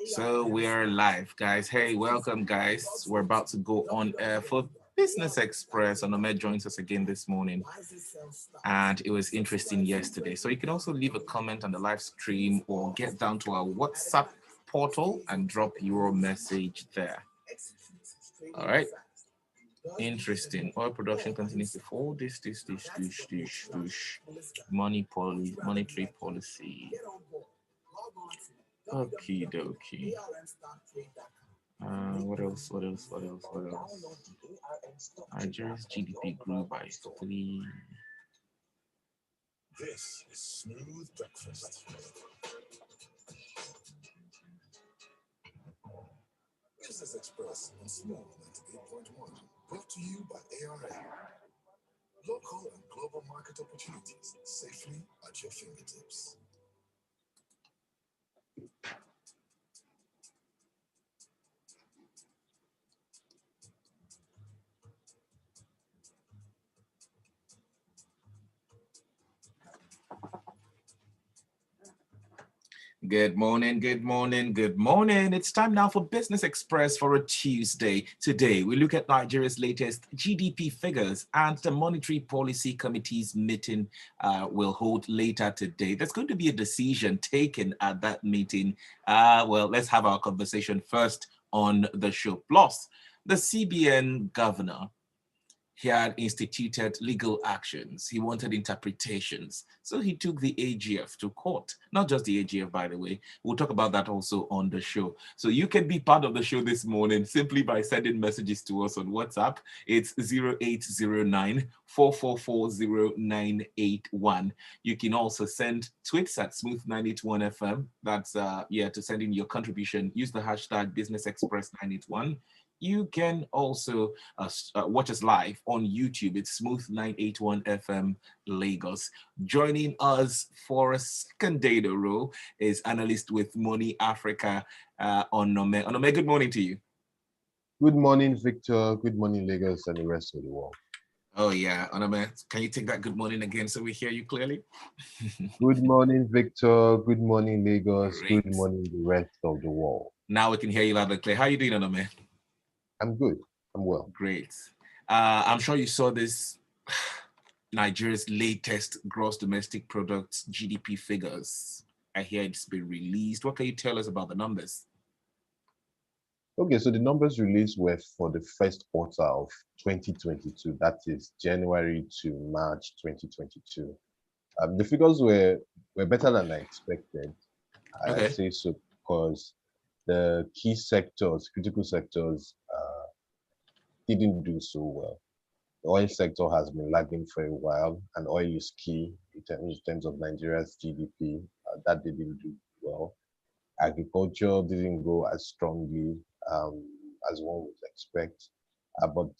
So we are live, guys. Hey, welcome, guys. We're about to go on air for Business Express. Onome joins us again this morning, and it was interesting yesterday. So you can also leave a comment on the live stream or get down to our WhatsApp portal and drop your message there. All right. Interesting. Oil production continues to fall. This. Monetary policy. Okie dokie. What else? Nigeria's GDP grew by 3. This is Smooth Breakfast. Business Express on Smooth 98.1. Brought to you by ARA. Local and global market opportunities safely at your fingertips. Good morning. It's time now for Business Express for a Tuesday. Today, we look at Nigeria's latest GDP figures, and the Monetary Policy Committee's meeting will hold later today. There's going to be a decision taken at that meeting. Well, let's have our conversation first on the show. Plus, the CBN governor, he had instituted legal actions. He wanted interpretations. So he took the AGF to court. Not just the AGF, by the way. We'll talk about that also on the show. So you can be part of the show this morning simply by sending messages to us on WhatsApp. It's 0809 4440981. You can also send tweets at Smooth981FM. That's, to send in your contribution. Use the hashtag BusinessExpress981. You can also watch us live on YouTube. It's Smooth981 FM Lagos. Joining us for a second day in a row is analyst with Money Africa, Onome. Onome, good morning to you. Good morning, Victor. Good morning, Lagos and the rest of the world. Oh yeah, Onome, can you take that good morning again so we hear you clearly? Good morning, Victor. Good morning, Lagos. Great. Good morning, the rest of the world. Now we can hear you loud and clear. How are you doing, Onome? I'm good. I'm well. Great. I'm sure you saw this Nigeria's latest gross domestic product GDP figures. I hear it's been released. What can you tell us about the numbers? Okay, so the numbers released were for the first quarter of 2022. That is January to March 2022. The figures were better than I expected. Okay. I say so because the key sectors, critical sectors, didn't do so well. The oil sector has been lagging for a while, and oil is key in terms of Nigeria's GDP. That didn't do well. Agriculture didn't go as strongly as one would expect, but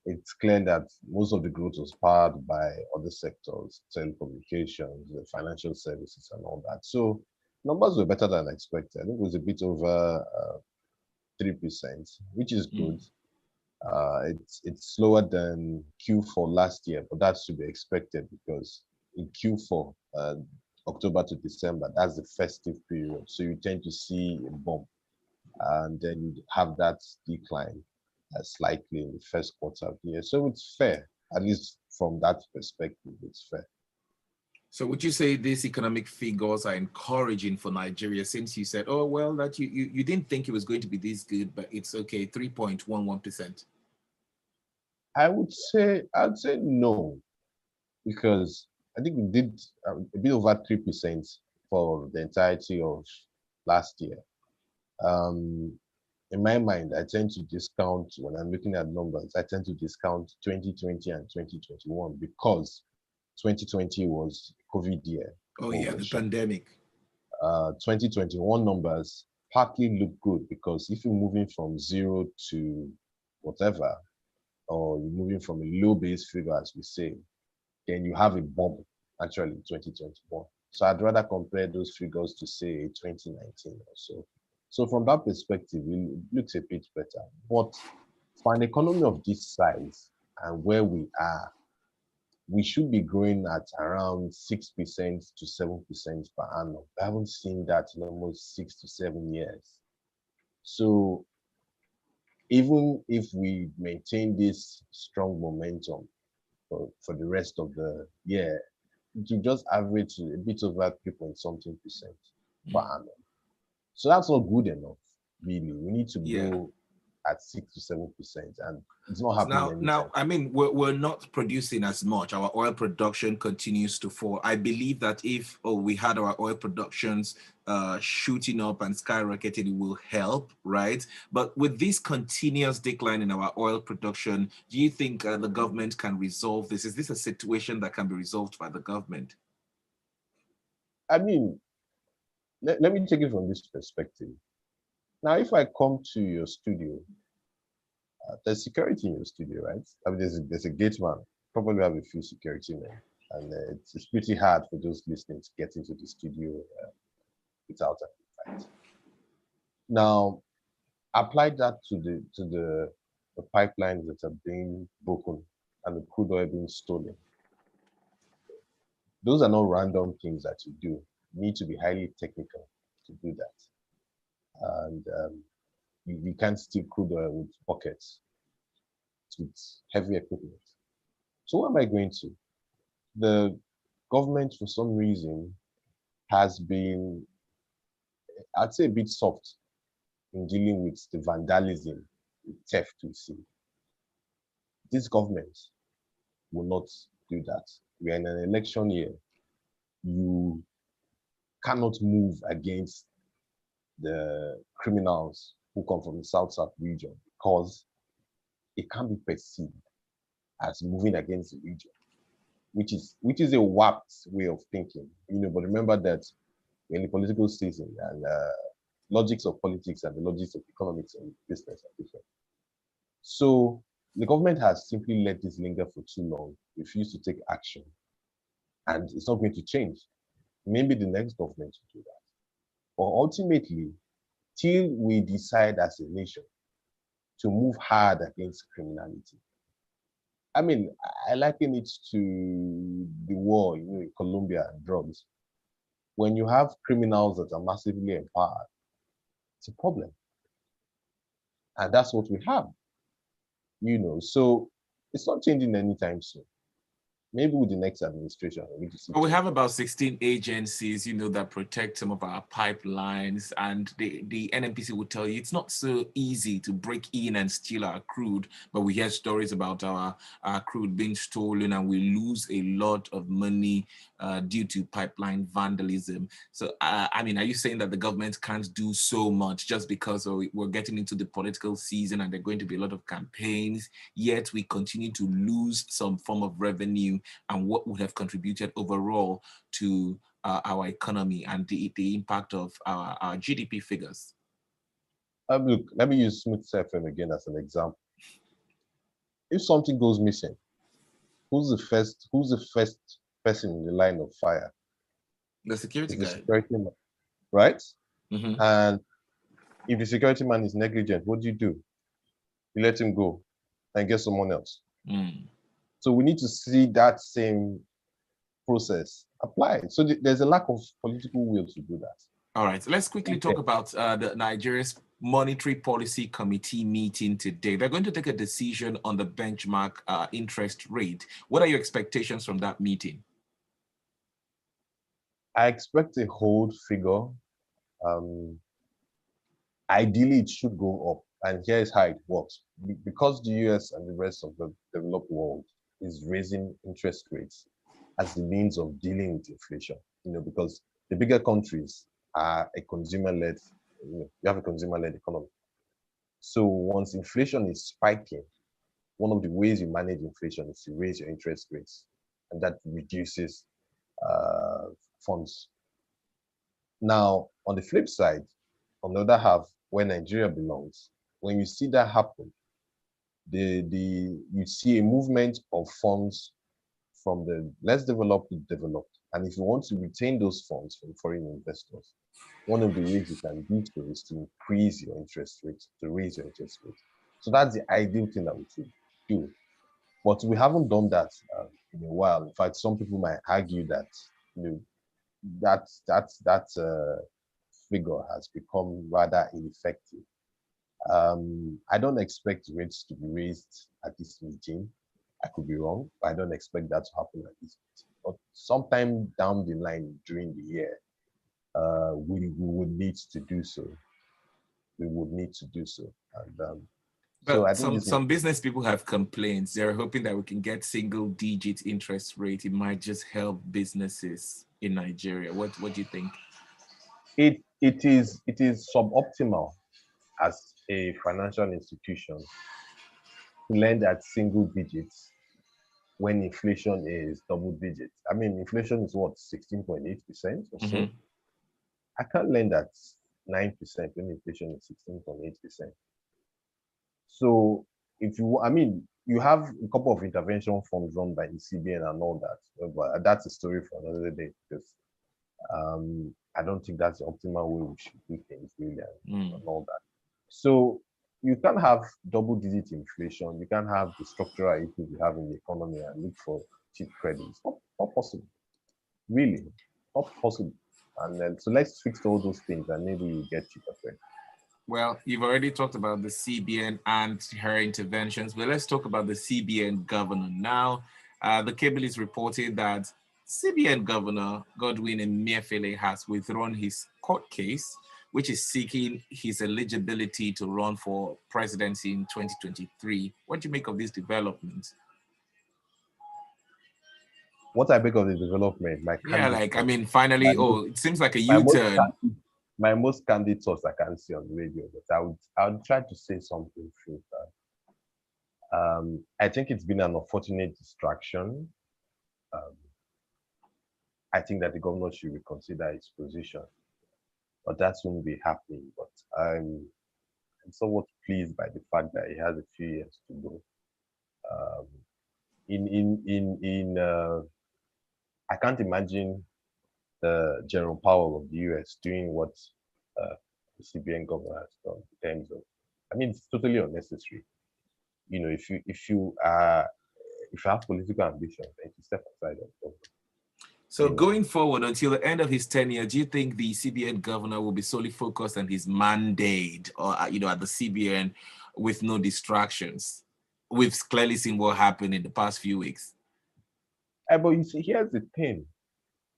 it's clear that most of the growth was powered by other sectors, telecommunications, the financial services, and all that. So numbers were better than expected. I think it was a bit over 3%, which is good. It's slower than Q4 last year, but that's to be expected because in Q4, October to December, that's the festive period. So you tend to see a bump, and then you have that decline slightly in the first quarter of the year. So it's fair, at least from that perspective, it's fair. So would you say these economic figures are encouraging for Nigeria, since you said, oh, well, that you didn't think it was going to be this good, but it's okay, 3.11%? I'd say no, because I think we did a bit over 3% for the entirety of last year. In my mind, I tend to discount, when I'm looking at numbers, I tend to discount 2020 and 2021 because 2020 was COVID year. Oh yeah, the pandemic. 2021 numbers partly look good because if you're moving from 0 to whatever, or you're moving from a low base figure, as we say, then you have a bump actually in 2021. So I'd rather compare those figures to say 2019 or so. So from that perspective, it looks a bit better. But for an economy of this size and where we are, we should be growing at around 6% to 7% per annum. I haven't seen that in almost 6 to 7 years. So even if we maintain this strong momentum for the rest of the year, to just average a bit over 3 point something percent per annum. So that's not good enough, really. We need to grow at 6 to 7%, and it's not happening anytime. I mean, we're not producing as much. Our oil production continues to fall. I believe that if we had our oil productions shooting up and skyrocketing, it will help, right? But with this continuous decline in our oil production, do you think the government can resolve this? Is this a situation that can be resolved by the government? I mean, let me take it from this perspective. Now, if I come to your studio, there's security in your studio, right? I mean, there's a gate man, probably have a few security men, and it's pretty hard for those listening to get into the studio without a fight. Now, apply that to the pipelines that are being broken and the crude oil being stolen. Those are not random things that you do. You need to be highly technical to do that. And you can't steal crude oil with buckets, with heavy equipment. So what am I going to? The government, for some reason, has been, I'd say, a bit soft in dealing with the vandalism, the theft we see. This government will not do that. We are in an election year. You cannot move against the criminals who come from the South region because it can be perceived as moving against the region, which is a warped way of thinking. But remember that we're in the political season, and logics of politics and the logics of economics and business are different. So the government has simply let this linger for too long, refused to take action, and it's not going to change. Maybe the next government will do that. But ultimately, till we decide as a nation to move hard against criminality. I mean, I liken it to the war, in Colombia and drugs. When you have criminals that are massively empowered, it's a problem. And that's what we have, So it's not changing anytime soon. Maybe with the next administration, we need to see. Well, we have about 16 agencies, that protect some of our pipelines, and the NMPC will tell you it's not so easy to break in and steal our crude, but we hear stories about our crude being stolen, and we lose a lot of money due to pipeline vandalism. So, I mean, are you saying that the government can't do so much just because we're getting into the political season and there are going to be a lot of campaigns, yet we continue to lose some form of revenue and what would have contributed overall to our economy and the impact of our GDP figures? Look, let me use Smith FM again as an example. If something goes missing, who's the first person in the line of fire? The security guy. Security man, right? Mm-hmm. And if the security man is negligent, what do? You let him go and get someone else. So we need to see that same process applied. So there's a lack of political will to do that. All right, so let's quickly talk about the Nigeria's Monetary Policy Committee meeting today. They're going to take a decision on the benchmark interest rate. What are your expectations from that meeting? I expect a hold figure. Ideally, it should go up. And here's how it works. Because the US and the rest of the developed world is raising interest rates as the means of dealing with inflation, because the bigger countries are a consumer-led, you have a consumer-led economy. So once inflation is spiking, one of the ways you manage inflation is to raise your interest rates, and that reduces funds. Now, on the flip side, on the other half, where Nigeria belongs, when you see that happen, you see a movement of funds from the less developed to developed. And if you want to retain those funds from foreign investors, one of the ways you can do so is to increase your interest rates, to raise your interest rates. So that's the ideal thing that we should do. But we haven't done that in a while. In fact, some people might argue that you know that figure has become rather ineffective. I don't expect rates to be raised at this meeting. I could be wrong, but I don't expect that to happen at this meeting. But sometime down the line during the year, we would need to do so. We would need to do so. And so I But think some business people have complaints. They're hoping that we can get single digit interest rate. It might just help businesses in Nigeria. What do you think? it is suboptimal as a financial institution to lend at single digits when inflation is double digits. I mean, inflation is what, 16.8% or so? Mm-hmm. I can't lend at 9% when inflation is 16.8%. So if you, I mean, you have a couple of intervention funds run by the CBN and all that, but that's a story for another day because I don't think that's the optimal way we should do things really and all that. So you can't have double-digit inflation. You can't have the structural issues we have in the economy and look for cheap credit. It's not possible, really, not possible. And then so let's fix all those things and maybe you get cheaper credit. Well, you've already talked about the CBN and her interventions, but let's talk about the CBN governor now. The cable is reporting that CBN Governor Godwin Emefiele has withdrawn his court case, which is seeking his eligibility to run for presidency in 2023. What do you make of these developments? What I make of the development, Yeah, like, I mean, finally, it seems like a my most U-turn. my most candid thoughts I can't say on the radio, but I would try to say something through that. I think it's been an unfortunate distraction. Um, I think that the governor should reconsider his position, but that won't be happening. But I'm somewhat pleased by the fact that he has a few years to go. Um, I can't imagine the General Powell of the US doing what the CBN governor has done in terms of, I mean, it's totally unnecessary. You know, if you have political ambitions, then you step aside of government. So going forward until the end of his tenure, do you think the CBN governor will be solely focused on his mandate or, at the CBN with no distractions? We've clearly seen what happened in the past few weeks. But you see, here's the thing.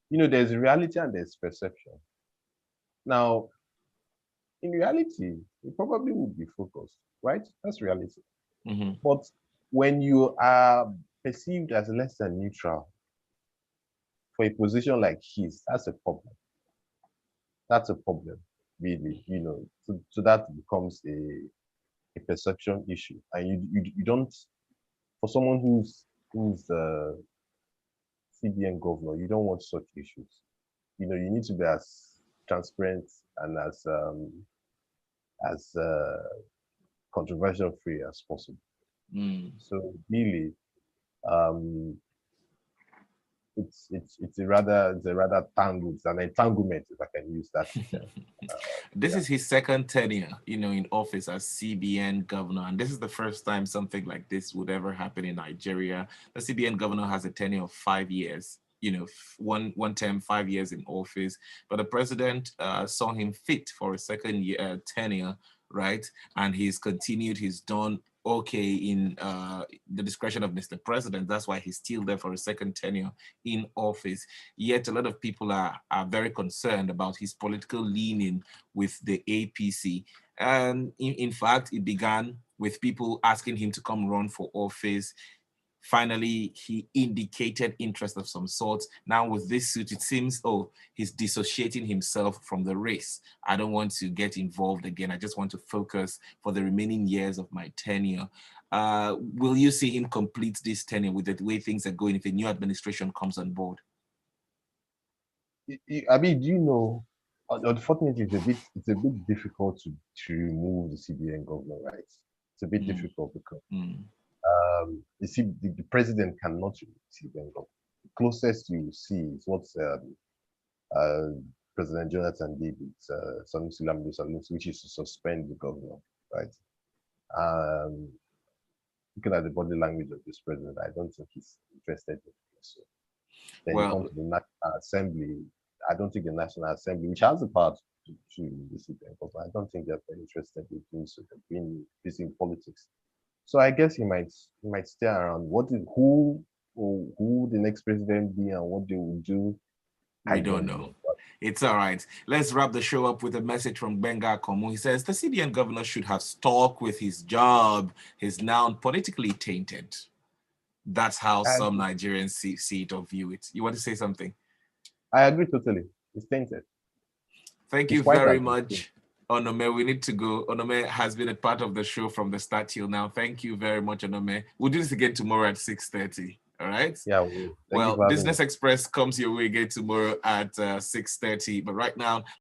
You know, there's reality and there's perception. Now, in reality, you probably would be focused, right? That's reality. Mm-hmm. But when you are perceived as less than neutral for a position like his, that's a problem. That's a problem, really. You know, so that becomes a perception issue, and you don't, for someone who's CBN governor, you don't want such issues. You know, you need to be as transparent and as controversial free as possible. So really, um, it's a rather tangled, it's an entanglement, if I can use that term. This is his second tenure, in office as CBN governor, and this is the first time something like this would ever happen in Nigeria. The CBN governor has a tenure of 5 years. One term, 5 years in office, but the president saw him fit for a second year tenure, right? And he's continued. He's done okay in the discretion of Mr. President. That's why he's still there for a second tenure in office. Yet a lot of people are very concerned about his political leaning with the APC. And in fact, it began with people asking him to come run for office. Finally, he indicated interest of some sort. Now with this suit, it seems, he's dissociating himself from the race. I don't want to get involved again. I just want to focus for the remaining years of my tenure. Will you see him complete this tenure with the way things are going if a new administration comes on board? I mean, do you know, unfortunately, it's a bit difficult to remove the CBN governor, right? It's a bit difficult because you see, the president cannot remove the CBN governor. The closest you see is what President Jonathan did with which is to suspend the governor, right? Looking at the body language of this president, I don't think he's interested so. Then you Well, come to the National Assembly. I don't think the National Assembly, which has the power to visit them, but I don't think they're very interested in doing so. They're being busy in politics. So I guess he might stay around. Who the next president be and what they will do, I we don't don't know. know. But It's all right. Let's wrap the show up with a message from Benga Komu. He says the CBN governor should have stuck with his job. He's now politically tainted. That's how I some agree. Nigerians see it or view it. You want to say something? I agree totally. It's tainted. Thank It's you quite very aggressive. much, Onome. We need to go. Onome has been a part of the show from the start till now. Thank you very much, Onome. We'll do this again tomorrow at 6:30. All right? Yeah, thank you Well, for having me. Business Express comes your way again tomorrow at 6:30. But right now,